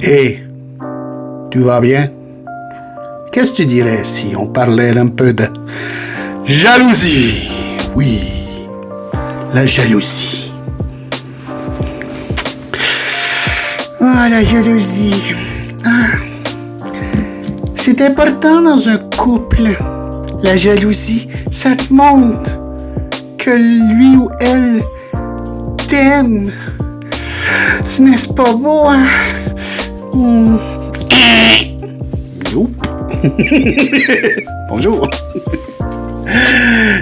Hé, tu vas bien? Qu'est-ce que tu dirais si on parlait un peu de jalousie? Oui, la jalousie. Ah, la jalousie. Ah. C'est important dans un couple. La jalousie, ça te montre que lui ou elle t'aime. N'est-ce pas beau, hein? Bonjour.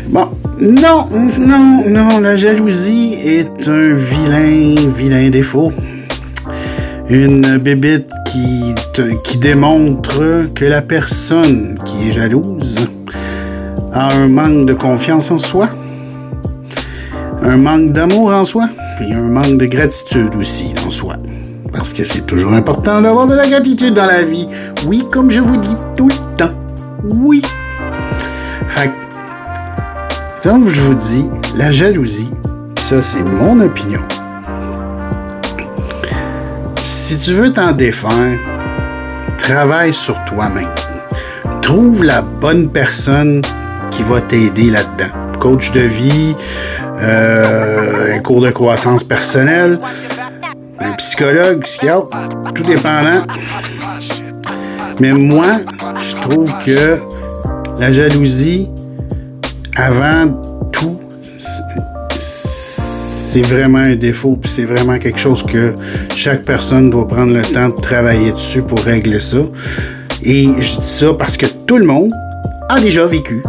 Bon, non, la jalousie est un vilain défaut. Une bébête qui démontre que la personne qui est jalouse a un manque de confiance en soi, un manque d'amour en soi, et un manque de gratitude aussi en soi. Parce que c'est toujours important d'avoir de la gratitude dans la vie. Oui, comme je vous dis tout le temps. Oui. Fait que, comme je vous dis, la jalousie, ça c'est mon opinion. Si tu veux t'en défaire, travaille sur toi-même. Trouve la bonne personne qui va t'aider là-dedans. Coach de vie, un cours de croissance personnelle, un psychologue, psychiatre, tout dépendant. Mais moi, je trouve que la jalousie, avant tout, c'est vraiment un défaut, puis c'est vraiment quelque chose que chaque personne doit prendre le temps de travailler dessus pour régler ça. Et je dis ça parce que tout le monde a déjà vécu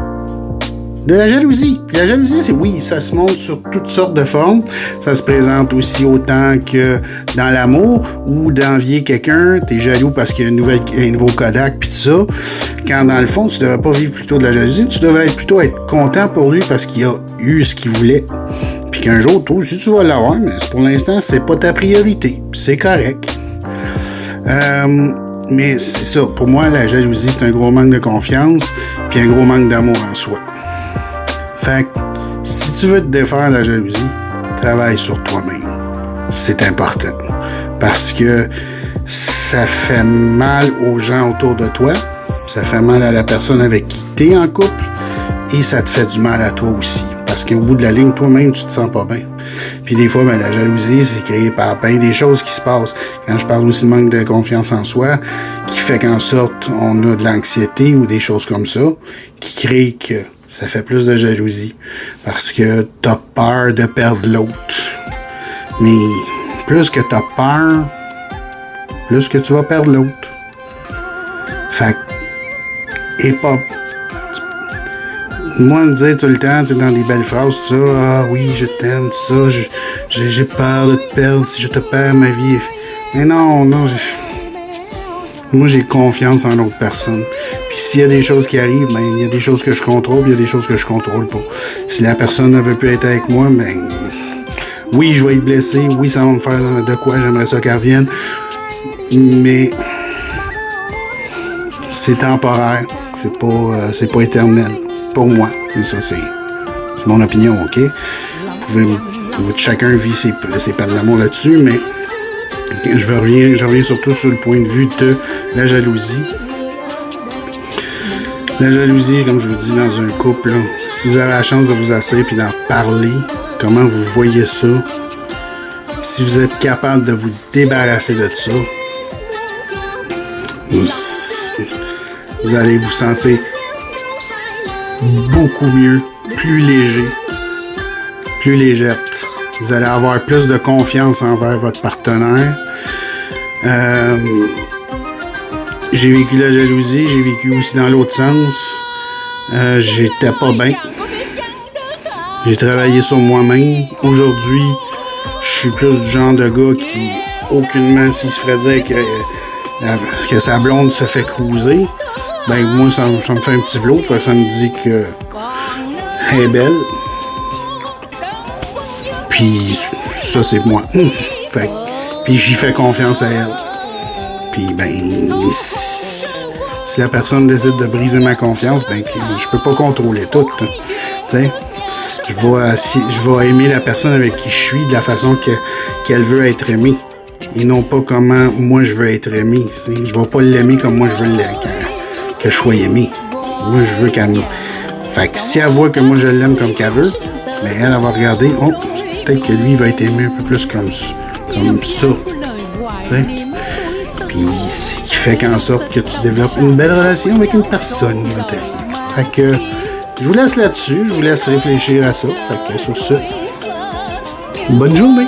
de la jalousie. Puis la jalousie, ça se montre sur toutes sortes de formes. Ça se présente aussi autant que dans l'amour ou d'envier quelqu'un. T'es jaloux parce qu'il y a un nouveau Kodak, puis tout ça. Quand dans le fond, tu devrais pas vivre plutôt de la jalousie. Tu devrais plutôt être content pour lui parce qu'il a eu ce qu'il voulait. Puis qu'un jour, toi aussi, tu vas l'avoir. Mais pour l'instant, c'est pas ta priorité. C'est correct. Mais c'est ça. Pour moi, la jalousie, c'est un gros manque de confiance puis un gros manque d'amour en soi. Fait que, si tu veux te défaire de la jalousie, travaille sur toi-même. C'est important. Parce que ça fait mal aux gens autour de toi. Ça fait mal à la personne avec qui tu es en couple. Et ça te fait du mal à toi aussi. Parce qu'au bout de la ligne, toi-même, tu te sens pas bien. Puis des fois, la jalousie, c'est créé par bien des choses qui se passent. Quand je parle aussi de manque de confiance en soi, qui fait qu'en sorte, on a de l'anxiété ou des choses comme ça, qui créent que ça fait plus de jalousie. Parce que t'as peur de perdre l'autre. Mais plus que t'as peur, plus que tu vas perdre l'autre. Fait que, et pas... Moi, me dire tout le temps, dans des belles phrases, tout ça, ah oui, je t'aime, tout ça, j'ai peur de te perdre, si je te perds, ma vie est... Mais non, moi, j'ai confiance en l'autre personne. Puis s'il y a des choses qui arrivent, il y a des choses que je contrôle, puis il y a des choses que je contrôle pas. Si la personne ne veut plus être avec moi, oui, je vais être blessé, oui, ça va me faire de quoi, j'aimerais ça qu'elle revienne, mais c'est temporaire, c'est pas éternel. Pour moi, ça c'est mon opinion, ok? Chacun vit ses peines d'amour là-dessus, mais je reviens surtout sur le point de vue de la jalousie. La jalousie, comme je vous dis, dans un couple, là, si vous avez la chance de vous asseoir et d'en parler, comment vous voyez ça, si vous êtes capable de vous débarrasser de ça, vous allez vous sentir beaucoup mieux, plus léger, plus légère. Vous allez avoir plus de confiance envers votre partenaire. J'ai vécu la jalousie, j'ai vécu aussi dans l'autre sens. J'étais pas bien. J'ai travaillé sur moi-même. Aujourd'hui, je suis plus du genre de gars qui, aucunement, s'il se ferait dire que sa blonde se fait cruiser, moi, ça me fait un petit vlot, parce que ça me dit que elle est belle. Puis ça, c'est moi. Puis j'y fais confiance à elle. Puis si la personne décide de briser ma confiance, je peux pas contrôler tout. T'sais, je vais aimer la personne avec qui je suis de la façon qu'elle veut être aimée. et non pas comment moi je veux être aimé. T'sais. Je vais pas l'aimer comme moi je veux que je sois aimé. Moi, je veux qu'elle... Fait que si elle voit que moi je l'aime comme qu'elle veut, mais elle va regarder, oh, peut-être que lui il va être aimé un peu plus comme ça. T'sais? Puis c'est qui fait qu'en sorte que tu développes une belle relation avec une personne dans ta vie. Fait que je vous laisse là-dessus, je vous laisse réfléchir à ça. Fait que sur ce, bonne journée!